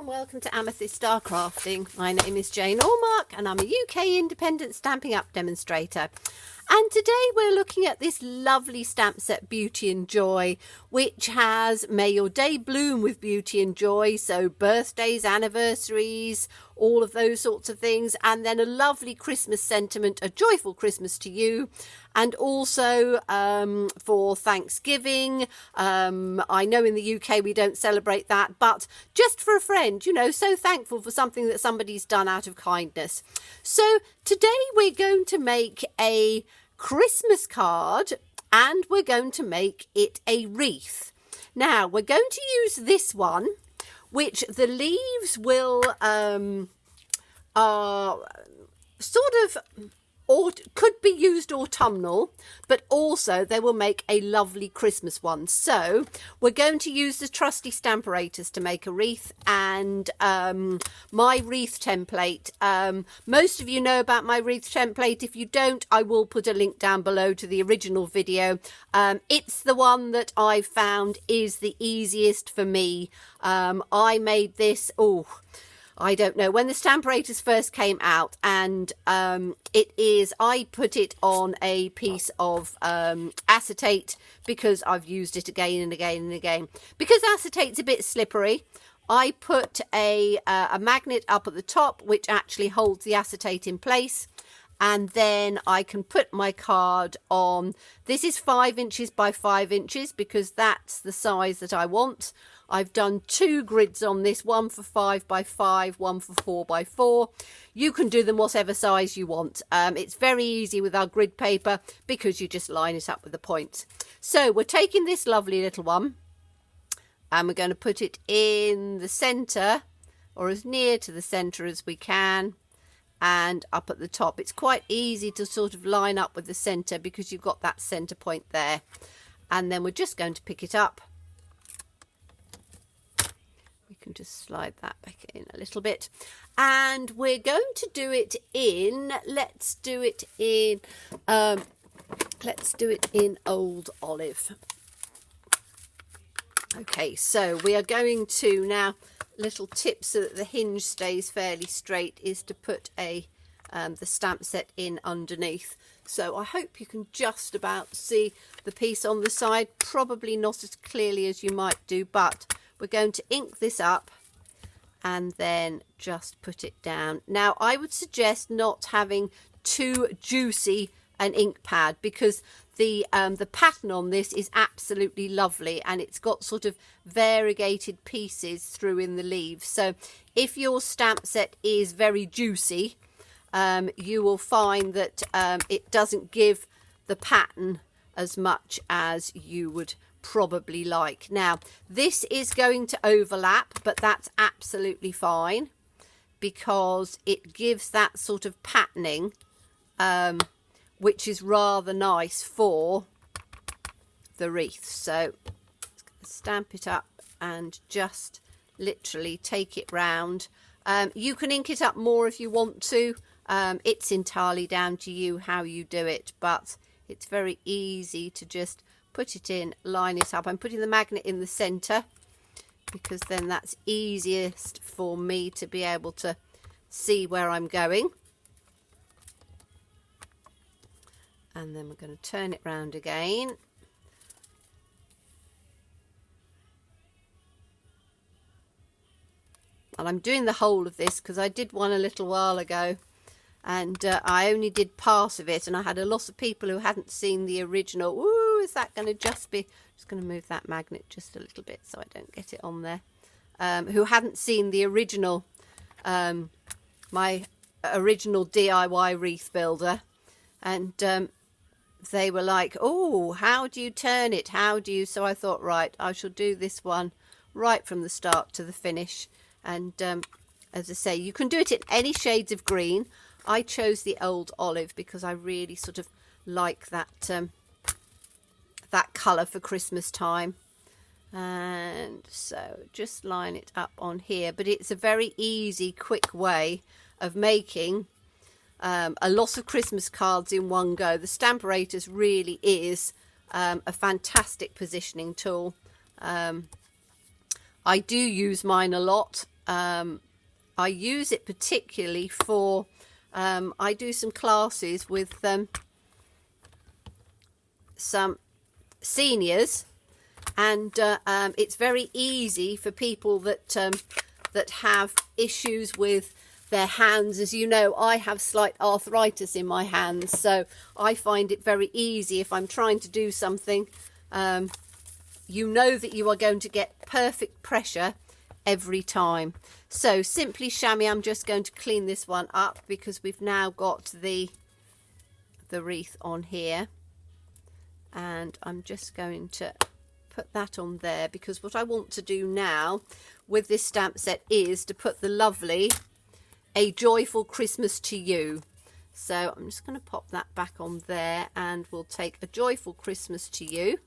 and welcome to Amethyst Star Crafting. My name is Jane Allmark and I'm a UK independent Stampin' Up demonstrator. And today we're looking at this lovely stamp set, Beauty and Joy, which has May Your Day Bloom with Beauty and Joy, so birthdays, anniversaries, all of those sorts of things, and then a lovely Christmas sentiment, a joyful Christmas to you, and also for Thanksgiving. I know in the UK we don't celebrate that, but just for a friend, you know, so thankful for something that somebody's done out of kindness. So today we're going to make a Christmas card and we're going to make it a wreath. Now we're going to use this one, which the leaves will are sort of, or could be used autumnal, but also they will make a lovely Christmas one. So we're going to use the trusty Stamparatus to make a wreath, and my wreath template. Most of you know about my wreath template. If you don't, I will put a link down below to the original video. It's the one that I've found is the easiest for me. I made this, I don't know, when the Stamparatus first came out, and I put it on a piece of acetate because I've used it again and again and again. Because acetate's a bit slippery, I put a magnet up at the top which actually holds the acetate in place, and then I can put my card on. This is 5 inches by 5 inches because that's the size that I want. I've done 2 grids on this, one for 5 by 5, one for 4 by 4. You can do them whatever size you want. It's very easy with our grid paper because you just line it up with the points. So we're taking this lovely little one and we're going to put it in the centre, or as near to the centre as we can, and up at the top. It's quite easy to sort of line up with the centre because you've got that centre point there. And then we're just going to pick it up. Can just slide that back in a little bit, and we're going to do it in, let's do it in Old Olive. Okay, so we are going to now, little tip so that the hinge stays fairly straight is to put the stamp set in underneath. So I hope you can just about see the piece on the side, probably not as clearly as you might do, but we're going to ink this up and then just put it down. Now, I would suggest not having too juicy an ink pad because the pattern on this is absolutely lovely and it's got sort of variegated pieces through in the leaves. So if your stamp set is very juicy, you will find that it doesn't give the pattern as much as you would probably like. Now this is going to overlap, but that's absolutely fine because it gives that sort of patterning which is rather nice for the wreath. So stamp it up and just literally take it round. You can ink it up more if you want to. It's entirely down to you how you do it, but it's very easy to just put it in, line it up. I'm putting the magnet in the centre because then that's easiest for me to be able to see where I'm going. And then we're going to turn it round again. And I'm doing the whole of this because I did one a little while ago and I only did part of it, and I had a lot of people who hadn't seen the original. Ooh, is that going to just be, just going to move that magnet just a little bit so I don't get it on there, who hadn't seen the original, my original DIY wreath builder, and they were like, oh, how do you turn it, how do you, so I thought, right, I shall do this one right from the start to the finish. And as I say, you can do it in any shades of green. I chose the Old Olive because I really sort of like that that colour for Christmas time. And so just line it up on here. But it's a very easy, quick way of making a lot of Christmas cards in one go. The Stamparatus really is a fantastic positioning tool. I do use mine a lot I use it particularly for, I do some classes with some seniors, and it's very easy for people that that have issues with their hands. As you know, I have slight arthritis in my hands, so I find it very easy if I'm trying to do something. You know that you are going to get perfect pressure every time. So simply chamois, I'm just going to clean this one up because we've now got the wreath on here, and I'm just going to put that on there, because what I want to do now with this stamp set is to put the lovely "A Joyful Christmas to You." So I'm just going to pop that back on there, and we'll take "A Joyful Christmas to You,"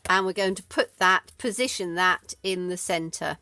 and we're going to put that, position that in the center.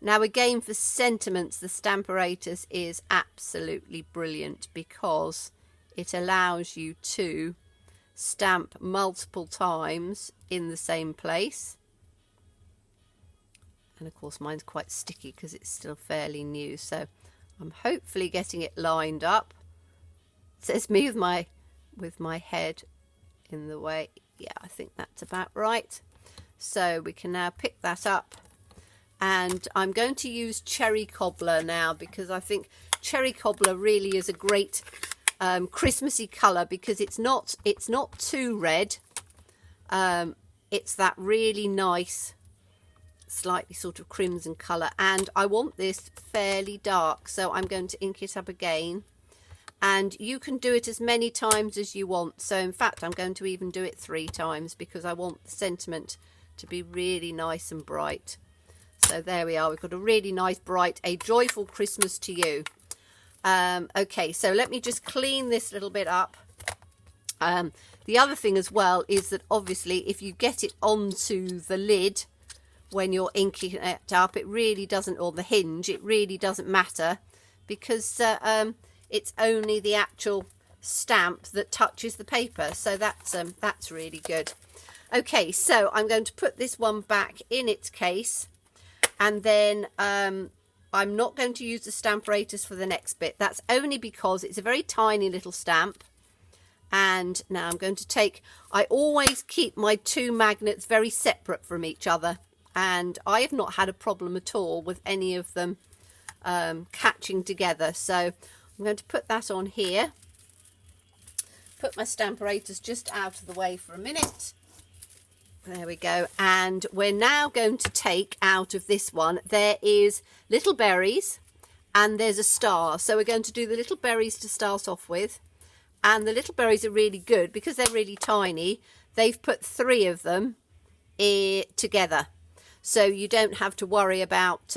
Now again, for sentiments, the Stamparatus is absolutely brilliant because it allows you to stamp multiple times in the same place. And of course mine's quite sticky because it's still fairly new, so I'm hopefully getting it lined up. It says me with my head in the way. Yeah, I think that's about right. So we can now pick that up, and I'm going to use cherry cobbler now, because I think cherry cobbler really is a great Christmassy colour, because it's not too red. It's that really nice slightly sort of crimson colour, and I want this fairly dark, so I'm going to ink it up again. And you can do it as many times as you want. So in fact, I'm going to even do it 3 times, because I want the sentiment to be really nice and bright. So there we are. We've got a really nice bright "A Joyful Christmas to You." Okay, so let me just clean this little bit up. The other thing as well is that obviously if you get it onto the lid when you're inking it up, it really doesn't, or the hinge, it really doesn't matter, because it's only the actual stamp that touches the paper. So that's really good. Okay, so I'm going to put this one back in its case, and then I'm not going to use the Stamparatus for the next bit. That's only because it's a very tiny little stamp. And now I'm going to take, I always keep my 2 magnets very separate from each other, and I have not had a problem at all with any of them catching together. So I'm going to put that on here, put my Stamparatus just out of the way for a minute. There we go. And we're now going to take out of this one, there is little berries and there's a star. So we're going to do the little berries to start off with. And the little berries are really good because they're really tiny. They've put 3 of them together. So you don't have to worry about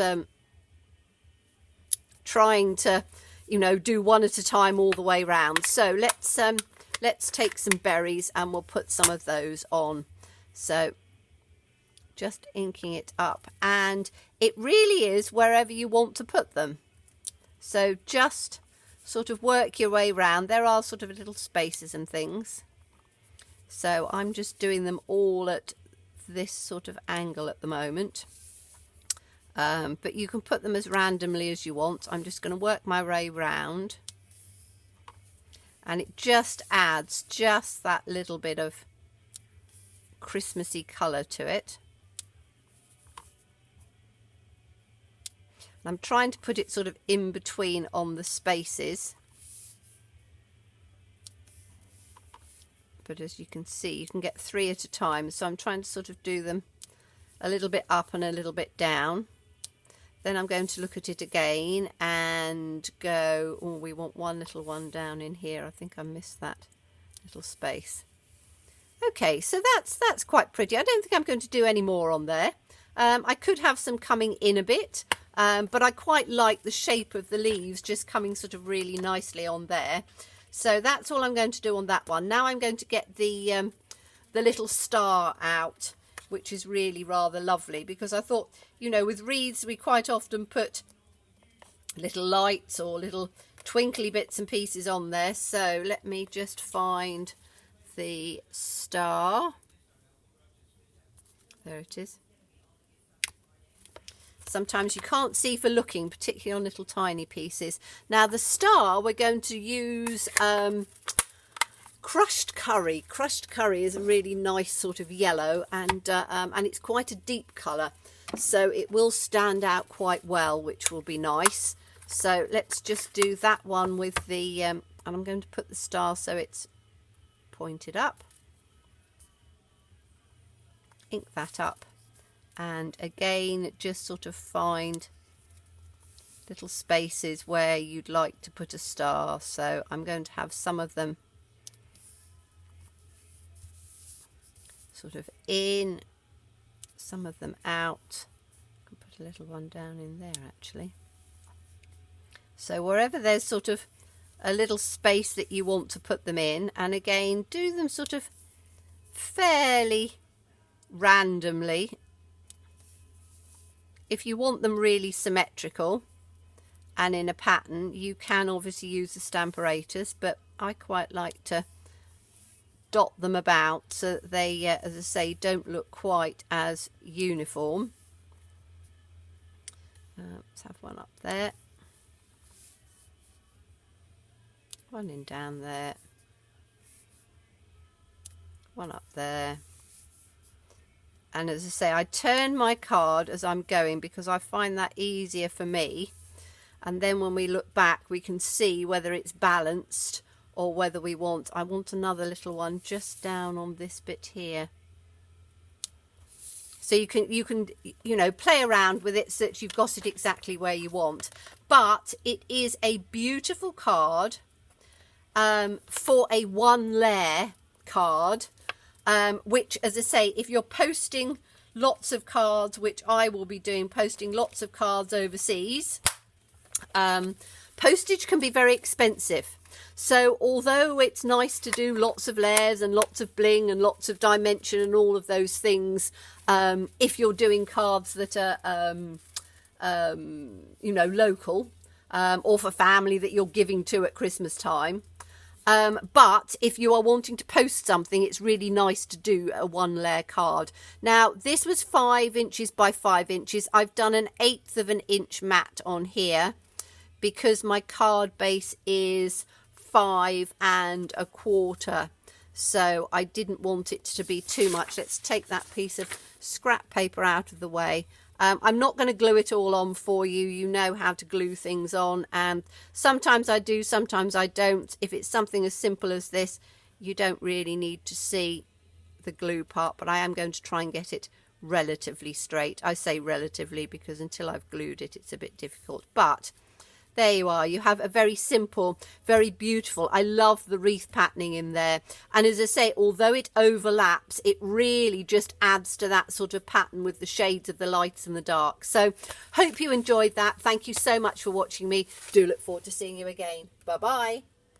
trying to, you know, do one at a time all the way round. So let's take some berries and we'll put some of those on. So just inking it up, and it really is wherever you want to put them. So just sort of work your way round. There are sort of little spaces and things. So I'm just doing them all at this sort of angle at the moment. But you can put them as randomly as you want. I'm just going to work my way round. And it just adds just that little bit of Christmassy colour to it. I'm trying to put it sort of in between on the spaces, but as you can see, you can get 3 at a time, so I'm trying to sort of do them a little bit up and a little bit down. Then I'm going to look at it again and go, oh, we want one little one down in here. I think I missed that little space. Okay, so that's quite pretty. I don't think I'm going to do any more on there. I could have some coming in a bit, but I quite like the shape of the leaves just coming sort of really nicely on there. So that's all I'm going to do on that one. Now I'm going to get the little star out, which is really rather lovely, because I thought, you know, with wreaths we quite often put little lights or little twinkly bits and pieces on there. So let me just find the star. There it is. Sometimes you can't see for looking, particularly on little tiny pieces. Now the star, we're going to use crushed curry. Crushed curry is a really nice sort of yellow, and it's quite a deep colour, so it will stand out quite well, which will be nice. So let's just do that one with the and I'm going to put the star so it's pointed up. Ink that up, and again just sort of find little spaces where you'd like to put a star. So I'm going to have some of them sort of in, some of them out. I can put a little one down in there actually. So wherever there's sort of a little space that you want to put them in, and again do them sort of fairly randomly. If you want them really symmetrical and in a pattern, you can obviously use the Stamparatus, but I quite like to dot them about so that they, as I say, don't look quite as uniform. Let's have one up there, one in down there, one up there. And as I say, I turn my card as I'm going because I find that easier for me. And then when we look back, we can see whether it's balanced or whether I want another little one just down on this bit here. So you can play around with it so that you've got it exactly where you want. But it is a beautiful card for a one layer card. Which, as I say, if you're posting lots of cards, which I will be doing, posting lots of cards overseas, postage can be very expensive. So although it's nice to do lots of layers and lots of bling and lots of dimension and all of those things, if you're doing cards that are, local, or for family that you're giving to at Christmas time, but if you are wanting to post something, it's really nice to do a one layer card. Now this was 5 inches by 5 inches. I've done 1/8 of an inch mat on here because my card base is 5 1/4, so I didn't want it to be too much. Let's take that piece of scrap paper out of the way. I'm not going to glue it all on for you. You know how to glue things on, and sometimes I do, sometimes I don't. If it's something as simple as this, you don't really need to see the glue part, but I am going to try and get it relatively straight. I say relatively because until I've glued it, it's a bit difficult. But there you are. You have a very simple, very beautiful. I love the wreath patterning in there. And as I say, although it overlaps, it really just adds to that sort of pattern with the shades of the lights and the dark. So hope you enjoyed that. Thank you so much for watching me. Do look forward to seeing you again. Bye-bye.